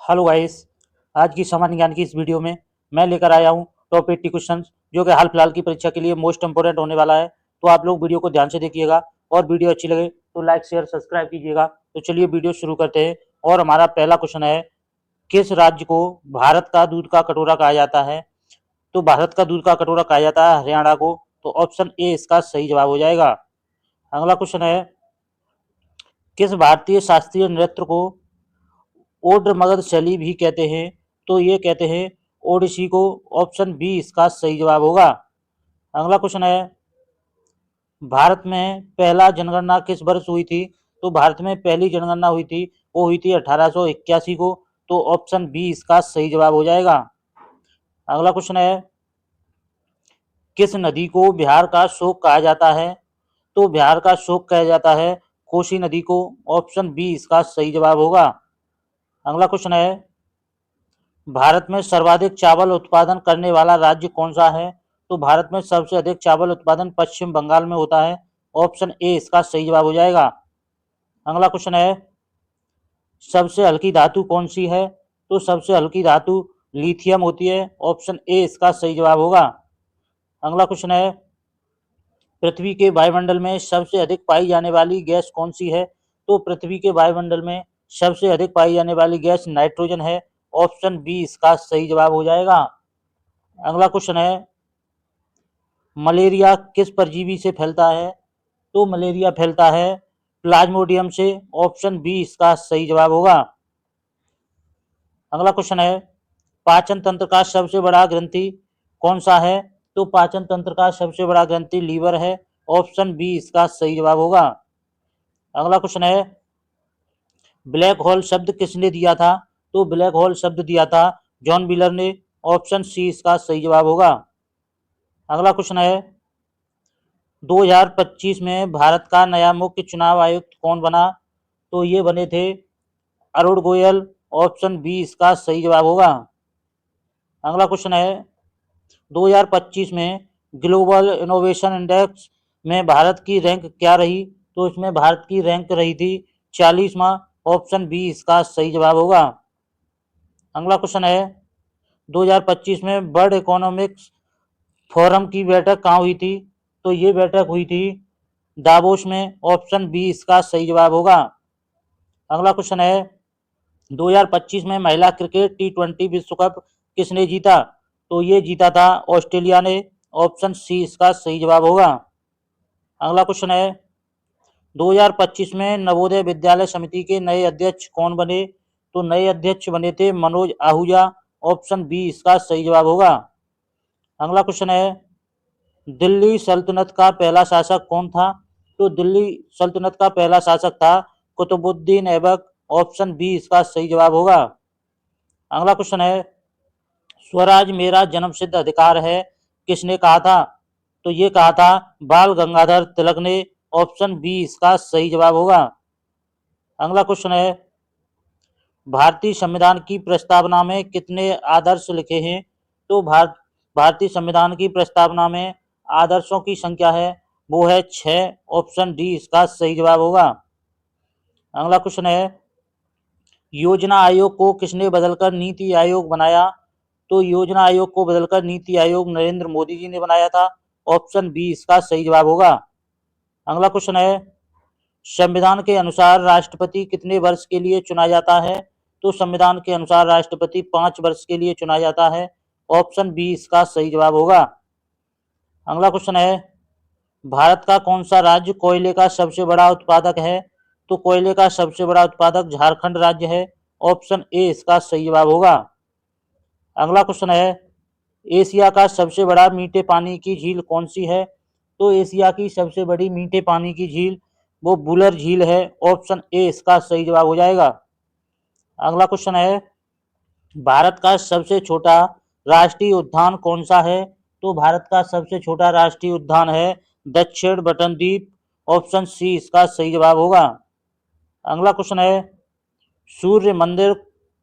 Hello guys. आज की सामान्य ज्ञान की इस वीडियो में मैं लेकर आया हूँ टॉप 80 क्वेश्चन जो कि हाल फिलहाल की परीक्षा के लिए मोस्ट इंपोर्टेंट होने वाला है। तो आप लोग वीडियो को ध्यान से देखिएगा और वीडियो अच्छी लगे तो लाइक शेयर सब्सक्राइब कीजिएगा। तो चलिए वीडियो शुरू करते हैं। और हमारा पहला क्वेश्चन है, किस राज्य को भारत का दूध का कटोरा कहा जाता है? तो भारत का दूध का कटोरा कहा जाता है हरियाणा को। तो ऑप्शन ए इसका सही जवाब हो जाएगा। अगला क्वेश्चन है, किस भारतीय शास्त्रीय नृत्य को ओड्र मगध शैली भी कहते हैं? तो ये कहते हैं ओडिसी को। ऑप्शन बी इसका सही जवाब होगा। अगला क्वेश्चन है, भारत में पहला जनगणना किस वर्ष हुई थी? तो भारत में पहली जनगणना हुई थी, वो हुई थी 1881 को। तो ऑप्शन बी इसका सही जवाब हो जाएगा। अगला क्वेश्चन है, किस नदी को बिहार का शोक कहा जाता है? तो बिहार का शोक कहा जाता है कोसी नदी को। ऑप्शन बी इसका सही जवाब होगा। अगला क्वेश्चन है, भारत में सर्वाधिक चावल उत्पादन करने वाला राज्य कौन सा है? तो भारत में सबसे अधिक चावल उत्पादन पश्चिम बंगाल में होता है। ऑप्शन ए इसका सही जवाब हो जाएगा। अगला क्वेश्चन है, सबसे हल्की धातु कौन सी है? तो सबसे हल्की धातु लिथियम होती है। ऑप्शन ए इसका सही जवाब होगा। अगला क्वेश्चन है, पृथ्वी के वायुमंडल में सबसे अधिक पाई जाने वाली गैस कौन सी है? तो पृथ्वी के वायुमंडल में सबसे अधिक पाई जाने वाली गैस नाइट्रोजन है। ऑप्शन बी इसका सही जवाब हो जाएगा। अगला क्वेश्चन है, मलेरिया किस परजीवी से फैलता है? तो मलेरिया फैलता है प्लाज्मोडियम से। ऑप्शन बी इसका सही जवाब होगा। अगला क्वेश्चन है, पाचन तंत्र का सबसे बड़ा ग्रंथि कौन सा है? तो पाचन तंत्र का सबसे बड़ा ग्रंथि लीवर है। ऑप्शन बी इसका सही जवाब होगा। अगला क्वेश्चन है, ब्लैक होल शब्द किसने दिया था? तो ब्लैक होल शब्द दिया था जॉन व्हीलर ने। ऑप्शन सी इसका सही जवाब होगा। अगला क्वेश्चन है, 2025 में भारत का नया मुख्य चुनाव आयुक्त कौन बना? तो ये बने थे अरुण गोयल। ऑप्शन बी इसका सही जवाब होगा। अगला क्वेश्चन है, 2025 में ग्लोबल इनोवेशन इंडेक्स में भारत की रैंक क्या रही? तो इसमें भारत की रैंक रही थी 40वां। ऑप्शन बी इसका सही जवाब होगा। अगला क्वेश्चन है, 2025 में वर्ल्ड इकोनॉमिक्स फोरम की बैठक कहाँ हुई थी? तो ये बैठक हुई थी दावोस में। ऑप्शन बी इसका सही जवाब होगा। अगला क्वेश्चन है, 2025 में महिला क्रिकेट T20 विश्व कप किसने जीता? तो ये जीता था ऑस्ट्रेलिया ने। ऑप्शन सी इसका सही जवाब होगा। अगला क्वेश्चन है, 2025 में नवोदय विद्यालय समिति के नए अध्यक्ष कौन बने? तो नए अध्यक्ष बने थे मनोज आहूजा। ऑप्शन बी इसका सही जवाब होगा। अगला क्वेश्चन है, दिल्ली सल्तनत का पहला शासक कौन था? तो दिल्ली सल्तनत का पहला शासक था कुतुबुद्दीन ऐबक। ऑप्शन बी इसका सही जवाब होगा। अगला क्वेश्चन है, स्वराज मेरा जन्मसिद्ध अधिकार है किसने कहा था? तो ये कहा था बाल गंगाधर तिलक ने। ऑप्शन बी इसका सही जवाब होगा। अगला क्वेश्चन है, भारतीय संविधान की प्रस्तावना में कितने आदर्श लिखे हैं? तो भारतीय संविधान की प्रस्तावना में आदर्शों की संख्या है वो है 6। ऑप्शन डी इसका सही जवाब होगा। अगला क्वेश्चन है, योजना आयोग को किसने बदलकर नीति आयोग बनाया? तो योजना आयोग को बदलकर नीति आयोग नरेंद्र मोदी जी ने बनाया था। ऑप्शन बी इसका सही जवाब होगा। अगला क्वेश्चन है, संविधान के अनुसार राष्ट्रपति कितने वर्ष के लिए चुना जाता है? तो संविधान के अनुसार राष्ट्रपति 5 वर्ष के लिए चुना जाता है। ऑप्शन बी इसका सही जवाब होगा। अगला क्वेश्चन है, भारत का कौन सा राज्य कोयले का सबसे बड़ा उत्पादक है? तो कोयले का सबसे बड़ा उत्पादक झारखंड राज्य है। ऑप्शन ए इसका सही जवाब होगा। अगला क्वेश्चन है, एशिया का सबसे बड़ा मीठे पानी की झील कौन सी है? तो एशिया की सबसे बड़ी मीठे पानी की झील वो बुलर झील है। ऑप्शन ए इसका सही जवाब हो जाएगा। अगला क्वेश्चन है, भारत का सबसे छोटा राष्ट्रीय उद्यान कौन सा है? तो भारत का सबसे छोटा राष्ट्रीय उद्यान है दक्षिण बटन द्वीप। ऑप्शन सी इसका सही जवाब होगा। अगला क्वेश्चन है, सूर्य मंदिर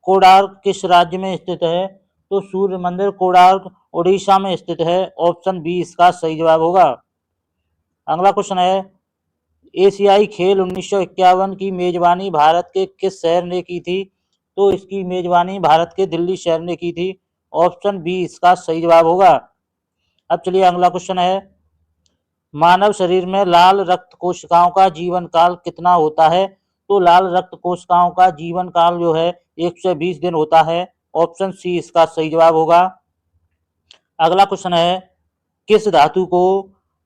कोणार्क किस राज्य में स्थित है? तो सूर्य मंदिर कोणार्क उड़ीसा में स्थित है। ऑप्शन बी इसका सही जवाब होगा। अगला क्वेश्चन है, एशियाई खेल 1951 की मेजबानी भारत के किस शहर ने की थी? तो इसकी मेजबानी भारत के दिल्ली शहर ने की थी। ऑप्शन बी इसका सही जवाब होगा। अब चलिए अगला क्वेश्चन है, मानव शरीर में लाल रक्त कोशिकाओं का जीवन काल कितना होता है? तो लाल रक्त कोशिकाओं का जीवन काल जो है 120 दिन होता है। ऑप्शन सी इसका सही जवाब होगा। अगला क्वेश्चन है, किस धातु को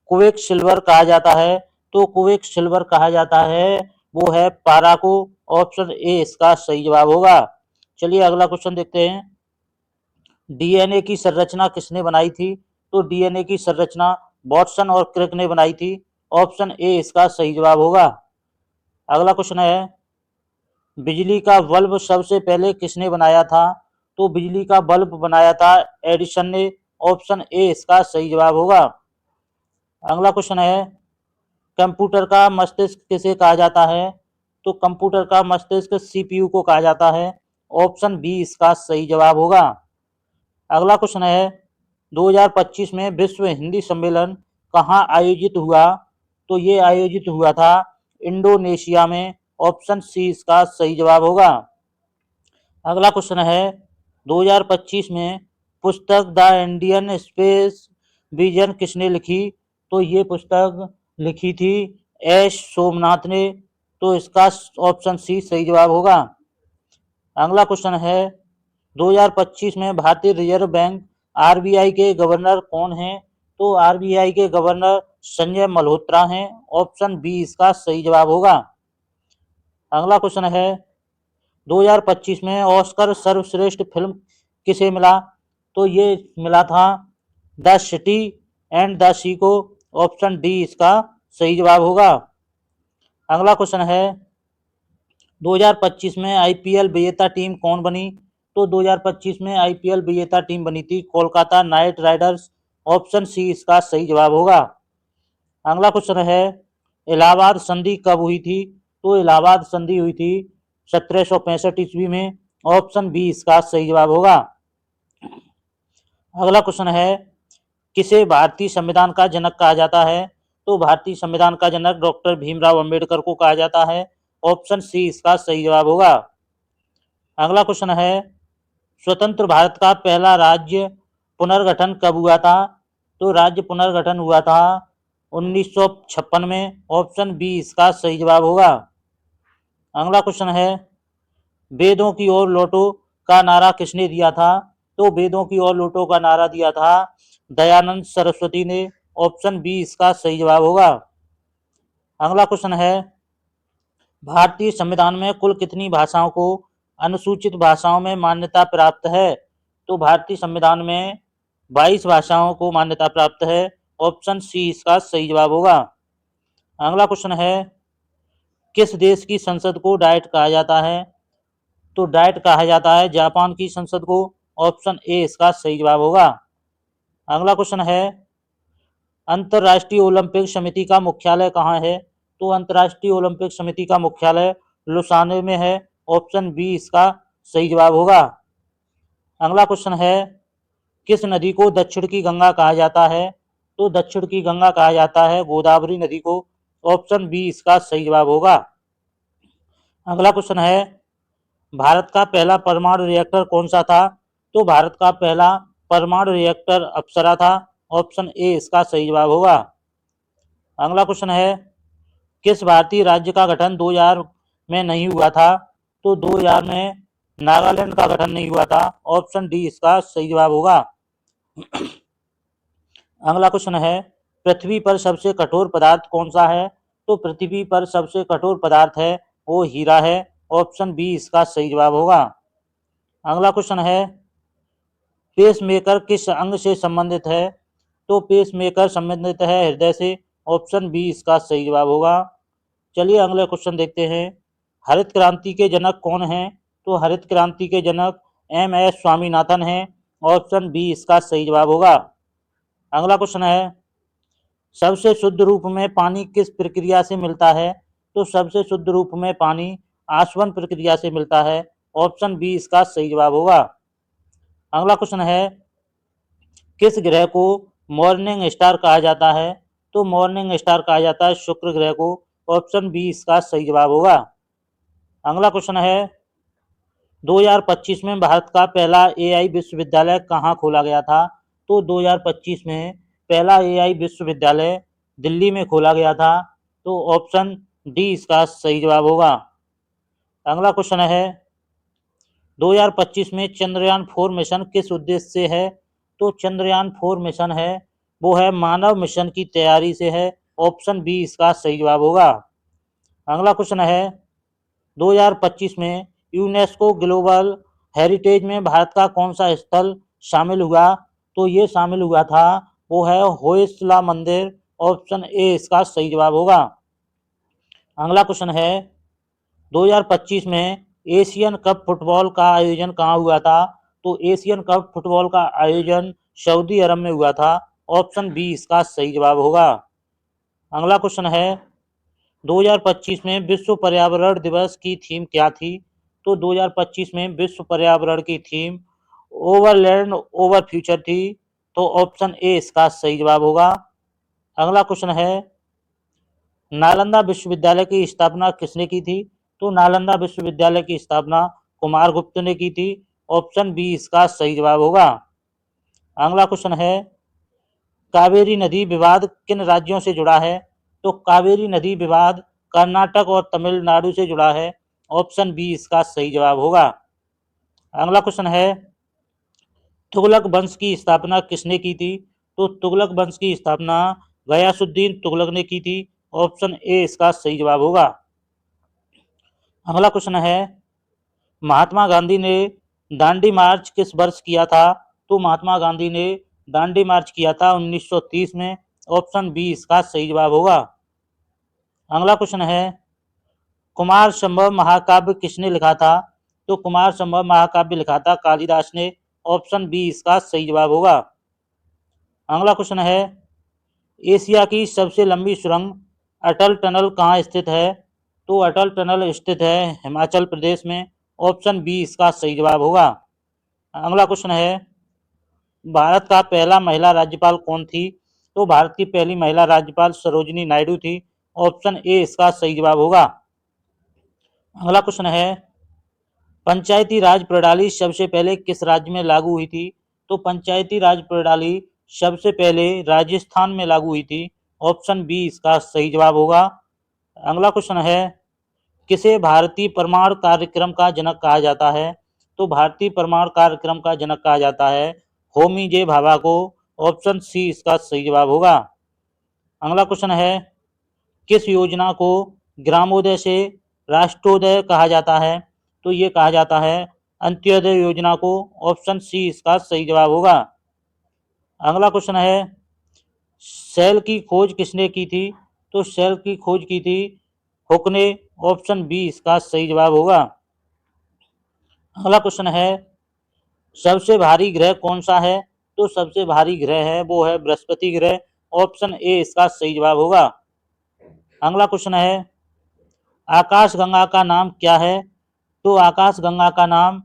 क्विक सिल्वर कहा जाता है? तो क्विक सिल्वर कहा जाता है वो है पारा को। ऑप्शन ए इसका सही जवाब होगा। चलिए अगला क्वेश्चन देखते हैं, डीएनए की संरचना किसने बनाई थी? तो डीएनए की संरचना वॉटसन और क्रिक ने बनाई थी। ऑप्शन ए इसका सही जवाब होगा। अगला क्वेश्चन है, बिजली का बल्ब सबसे पहले किसने बनाया था? तो बिजली का बल्ब बनाया था एडिसन ने। ऑप्शन ए इसका सही जवाब होगा। अगला क्वेश्चन है, कंप्यूटर का मस्तिष्क किसे कहा जाता है? तो कंप्यूटर का मस्तिष्क सीपीयू को कहा जाता है। ऑप्शन बी इसका सही जवाब होगा। अगला क्वेश्चन है, 2025 में विश्व हिंदी सम्मेलन कहाँ आयोजित हुआ? तो ये आयोजित हुआ था इंडोनेशिया में। ऑप्शन सी इसका सही जवाब होगा। अगला क्वेश्चन है, 2025 में पुस्तक द इंडियन स्पेस विजन किसने लिखी? तो ये पुस्तक लिखी थी एस सोमनाथ ने। तो इसका ऑप्शन सी सही जवाब होगा। अगला क्वेश्चन है, 2025 में भारतीय रिजर्व बैंक आरबीआई के गवर्नर कौन हैं? तो आरबीआई के गवर्नर संजय मल्होत्रा हैं। ऑप्शन बी इसका सही जवाब होगा। अगला क्वेश्चन है, 2025 में ऑस्कर सर्वश्रेष्ठ फिल्म किसे मिला? तो ये मिला था द सिटी एंड द सी को। ऑप्शन डी इसका सही जवाब होगा। अगला क्वेश्चन है, 2025 में आईपीएल विजेता टीम कौन बनी? तो 2025 में आईपीएल विजेता टीम बनी थी Kolkata Knight Riders. Option C इसका सही जवाब होगा। अगला क्वेश्चन है, इलाहाबाद संधि कब हुई थी? तो इलाहाबाद संधि हुई थी 1765 ईस्वी में। ऑप्शन बी इसका सही जवाब होगा। अगला क्वेश्चन है, किसे भारतीय संविधान का जनक कहा जाता है? तो भारतीय संविधान का जनक डॉक्टर भीमराव अंबेडकर को कहा जाता है। ऑप्शन सी इसका सही जवाब होगा। अगला क्वेश्चन है, स्वतंत्र भारत का पहला राज्य पुनर्गठन कब हुआ था? तो राज्य पुनर्गठन हुआ था 1956 में। ऑप्शन बी इसका सही जवाब होगा। अगला क्वेश्चन है, वेदों की ओर लौटो का नारा किसने दिया था? तो वेदों की ओर लौटो का नारा दिया था दयानंद सरस्वती ने। ऑप्शन बी इसका सही जवाब होगा। अगला क्वेश्चन है, भारतीय संविधान में कुल कितनी भाषाओं को अनुसूचित भाषाओं में मान्यता प्राप्त है? तो भारतीय संविधान में 22 भाषाओं को मान्यता प्राप्त है। ऑप्शन सी इसका सही जवाब होगा। अगला क्वेश्चन है, किस देश की संसद को डाइट कहा जाता है? तो डाइट कहा जाता है जापान की संसद को। ऑप्शन ए इसका सही जवाब होगा। अगला क्वेश्चन है, अंतर्राष्ट्रीय ओलंपिक समिति का मुख्यालय कहाँ है? तो अंतर्राष्ट्रीय ओलंपिक समिति का मुख्यालय लुसाने में है। ऑप्शन बी इसका सही जवाब होगा। अगला क्वेश्चन है, किस नदी को दक्षिण की गंगा कहा जाता है? तो दक्षिण की गंगा कहा जाता है गोदावरी नदी को। ऑप्शन बी इसका सही जवाब होगा। अगला क्वेश्चन है, भारत का पहला परमाणु रिएक्टर कौन सा था? तो भारत का पहला परमाणु रिएक्टर अप्सरा था। ऑप्शन ए इसका सही जवाब होगा। अगला क्वेश्चन है, किस भारतीय राज्य का गठन 2000 में नहीं हुआ था? तो 2000 में नागालैंड का गठन नहीं हुआ था। ऑप्शन डी इसका सही जवाब होगा। अगला क्वेश्चन है, पृथ्वी पर सबसे कठोर पदार्थ कौन सा है? तो पृथ्वी पर सबसे कठोर पदार्थ है वो हीरा है। ऑप्शन बी इसका सही जवाब होगा। अगला क्वेश्चन है, पेसमेकर किस अंग से संबंधित है? तो पेसमेकर संबंधित है हृदय से। ऑप्शन बी इसका सही जवाब होगा। चलिए अगले क्वेश्चन देखते हैं, हरित क्रांति के जनक कौन हैं? तो हरित क्रांति के जनक एम एस स्वामीनाथन हैं। ऑप्शन बी इसका सही जवाब होगा। अगला क्वेश्चन है, सबसे शुद्ध रूप में पानी किस प्रक्रिया से मिलता है? तो सबसे शुद्ध रूप में पानी आसवन प्रक्रिया से मिलता है। ऑप्शन बी इसका सही जवाब होगा। अगला क्वेश्चन है, किस ग्रह को मॉर्निंग स्टार कहा जाता है? तो मॉर्निंग स्टार कहा जाता है शुक्र ग्रह को। ऑप्शन बी इसका सही जवाब होगा। अगला क्वेश्चन है, 2025 में भारत का पहला एआई विश्वविद्यालय कहाँ खोला गया था? तो 2025 में पहला एआई विश्वविद्यालय दिल्ली में खोला गया था। तो ऑप्शन डी इसका सही जवाब होगा। अगला क्वेश्चन है 2025 में चंद्रयान 4 मिशन किस उद्देश्य से है? तो चंद्रयान 4 मिशन है वो है मानव मिशन की तैयारी से है। ऑप्शन बी इसका सही जवाब होगा। अगला क्वेश्चन है 2025 में यूनेस्को ग्लोबल हेरिटेज में भारत का कौन सा स्थल शामिल हुआ? तो ये शामिल हुआ था वो है होयसला मंदिर। ऑप्शन ए इसका सही जवाब होगा। अगला क्वेश्चन है 2025 में एशियन कप फुटबॉल का आयोजन कहाँ हुआ था? तो एशियन कप फुटबॉल का आयोजन सऊदी अरब में हुआ था। ऑप्शन बी इसका सही जवाब होगा। अगला क्वेश्चन है 2025 में विश्व पर्यावरण दिवस की थीम क्या थी? तो 2025 में विश्व पर्यावरण की theme over land over future थी। तो ऑप्शन ए इसका सही जवाब होगा। अगला क्वेश्चन है नालंदा विश्वविद्यालय की स्थापना किसने की थी? तो नालंदा विश्वविद्यालय की स्थापना कुमारगुप्त ने की थी। ऑप्शन बी इसका सही जवाब होगा। अगला क्वेश्चन है कावेरी नदी विवाद किन राज्यों से जुड़ा है? तो कावेरी नदी विवाद कर्नाटक और तमिलनाडु से जुड़ा है। ऑप्शन बी इसका सही जवाब होगा। अगला क्वेश्चन है तुगलक वंश की स्थापना किसने की थी? तो तुगलक वंश की स्थापना गयासुद्दीन तुगलक ने की थी। ऑप्शन ए इसका सही जवाब होगा। अगला क्वेश्चन है महात्मा गांधी ने दांडी मार्च किस वर्ष किया था? तो महात्मा गांधी ने दांडी मार्च किया था 1930 में। ऑप्शन बी इसका सही जवाब होगा। अगला क्वेश्चन है कुमार संभव महाकाव्य किसने लिखा था? तो कुमार संभव महाकाव्य लिखा था कालिदास ने। ऑप्शन बी इसका सही जवाब होगा। अगला क्वेश्चन है एशिया की सबसे लंबी सुरंग अटल टनल कहाँ स्थित है? तो अटल टनल स्थित है हिमाचल प्रदेश में। ऑप्शन बी इसका सही जवाब होगा। अगला क्वेश्चन है भारत का पहला महिला राज्यपाल कौन थी? तो भारत की पहली महिला राज्यपाल सरोजिनी नायडू थी। ऑप्शन ए इसका सही जवाब होगा। अगला क्वेश्चन है पंचायती राज प्रणाली सबसे पहले किस राज्य में लागू हुई थी? तो पंचायती राज प्रणाली सबसे पहले राजस्थान में लागू हुई थी। ऑप्शन बी इसका सही जवाब होगा। अगला क्वेश्चन है किसे भारतीय परमाणु कार्यक्रम का जनक कहा जाता है? तो भारतीय परमाणु कार्यक्रम का जनक कहा जाता है होमी जे भाभा को। ऑप्शन सी इसका सही जवाब होगा। अगला क्वेश्चन है किस योजना को ग्रामोदय से राष्ट्रोदय कहा जाता है? तो ये कहा जाता है अंत्योदय योजना को। ऑप्शन सी इसका सही जवाब होगा। अगला क्वेश्चन है सेल की खोज किसने की थी? तो सेल की खोज की थी हुक ने। ऑप्शन बी इसका सही जवाब होगा। अगला क्वेश्चन है सबसे भारी ग्रह कौन सा है? तो सबसे भारी ग्रह है वो है बृहस्पति ग्रह। ऑप्शन ए इसका सही जवाब होगा। अगला क्वेश्चन है आकाशगंगा का नाम क्या है? तो आकाशगंगा का नाम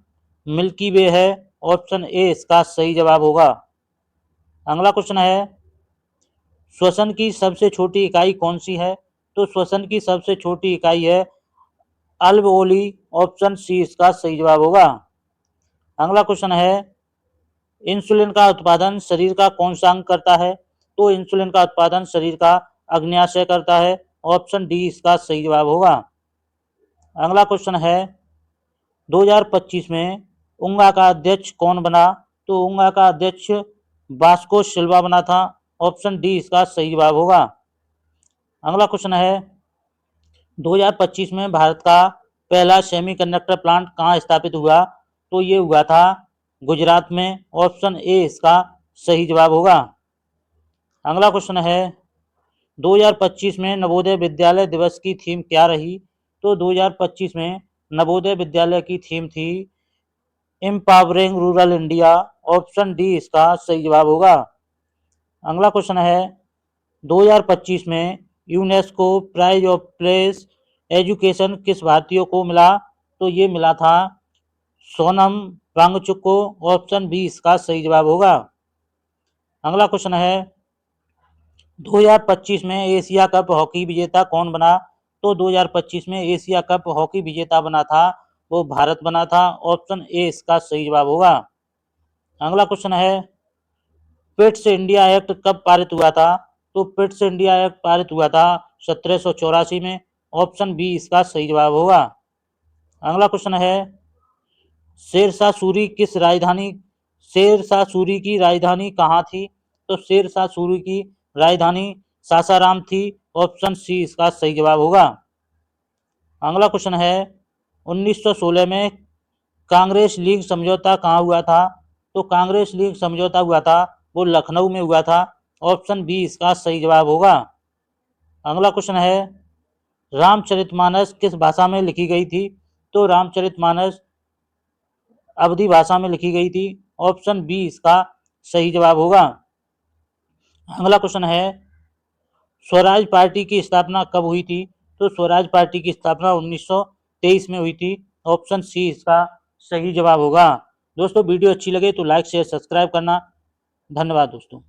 मिल्की वे है। ऑप्शन ए इसका सही जवाब होगा। अगला क्वेश्चन है श्वसन की सबसे छोटी इकाई कौन सी है? तो श्वसन की सबसे छोटी इकाई है अल्वोली। ऑप्शन सी इसका सही जवाब होगा। अगला क्वेश्चन है इंसुलिन का उत्पादन शरीर का कौन सा अंग करता है? तो इंसुलिन का उत्पादन शरीर का अग्न्याशय करता है। ऑप्शन डी इसका सही जवाब होगा। अगला क्वेश्चन है 2025 में उंगा का अध्यक्ष कौन बना? तो उंगा का अध्यक्ष वास्को सिल्वा बना था। ऑप्शन डी इसका सही जवाब होगा। अगला क्वेश्चन है 2025 में भारत का पहला सेमीकंडक्टर प्लांट कहाँ स्थापित हुआ? तो ये हुआ था गुजरात में। ऑप्शन ए इसका सही जवाब होगा। अगला क्वेश्चन है 2025 में नवोदय विद्यालय दिवस की थीम क्या रही? तो 2025 में नवोदय विद्यालय की थीम थी empowering rural India. Option D इसका सही जवाब होगा। अगला क्वेश्चन है 2025 में UNESCO prize of place education किस भारतीय को मिला? तो ये मिला था सोनम वांगचुक को। ऑप्शन बी इसका सही जवाब होगा। अगला क्वेश्चन है 2025 में एशिया कप हॉकी विजेता कौन बना? तो 2025 में एशिया कप हॉकी विजेता बना था वो भारत बना था। ऑप्शन ए इसका सही जवाब होगा। अगला क्वेश्चन है, पिट्स इंडिया एक्ट कब पारित हुआ था? तो पिट्स इंडिया एक्ट पारित हुआ था 1784 में। ऑप्शन बी इसका सही जवाब होगा। अगला क्वेश्चन है, शेरशाह सूरी की राजधानी कहाँ थी? तो शेरशाह सूरी की राजधानी सासाराम थी। ऑप्शन सी इसका सही जवाब होगा। अगला क्वेश्चन है, 1916 में कांग्रेस लीग समझौता कहाँ हुआ था? तो कांग्रेस लीग समझौता हुआ था वो लखनऊ में हुआ था। ऑप्शन बी इसका सही जवाब होगा। अगला क्वेश्चन है, रामचरितमानस किस भाषा में लिखी गई थी? तो रामचरितमानस अवधी भाषा में लिखी गई थी। ऑप्शन बी इसका सही जवाब होगा। अगला क्वेश्चन है, स्वराज पार्टी की स्थापना कब हुई थी? तो स्वराज पार्टी की स्थापना 1923 में हुई थी। ऑप्शन सी इसका सही जवाब होगा। दोस्तों वीडियो अच्छी लगे तो लाइक शेयर सब्सक्राइब करना। धन्यवाद दोस्तों।